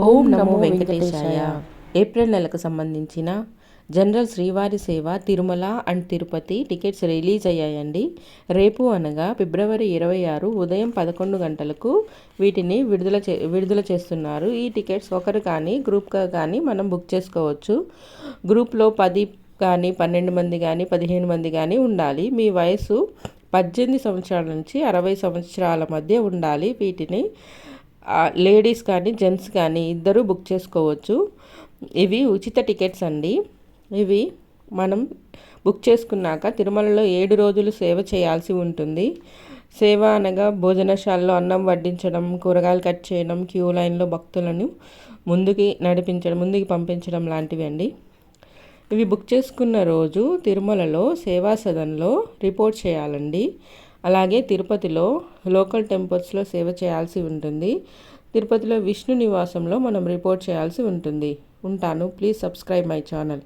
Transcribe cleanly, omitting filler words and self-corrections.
ఓం నమో వెంకటేశాయ. April నెలకు సంబంధించిన general Srivari Seva Tirumala and Tirupati tickets release అయ్యాయండి. రేపు అనగా ఫిబ్రవరి 26 ఉదయం 11 గంటలకు వీటిని విడుదల చేస్తున్నారు. ఈ టికెట్స్ ఒకరు కానీ గ్రూప్గా కానీ మనం బుక్ చేసుకోవచ్చు. గ్రూప్లో 10 కానీ 12 మంది కానీ 15 మంది కానీ ఉండాలి. మీ వయసు 18 సంవత్సరాల నుంచి 60 సంవత్సరాల మధ్య ఉండాలి. వీటిని లేడీస్ కానీ జెంట్స్ కానీ ఇద్దరు బుక్ చేసుకోవచ్చు. ఇవి ఉచిత టికెట్స్ అండి. ఇవి మనం బుక్ చేసుకున్నాక తిరుమలలో 7 రోజులు సేవ చేయాల్సి ఉంటుంది. సేవ అనగా భోజనశాలలో అన్నం వడ్డించడం, కూరగాయలు కట్ చేయడం, క్యూ లైన్లో భక్తులను ముందుకి పంపించడం లాంటివి అండి. ఇవి బుక్ చేసుకున్న రోజు తిరుమలలో సేవా సదన్లో రిపోర్ట్ చేయాలండి. అలాగే తిరుపతిలో లోకల్ టెంపుల్స్లో సేవ చేయాల్సి ఉంటుంది. తిరుపతిలో విష్ణు నివాసంలో మనం రిపోర్ట్ చేయాల్సి ఉంటుంది. ఉంటాను. Please subscribe my channel.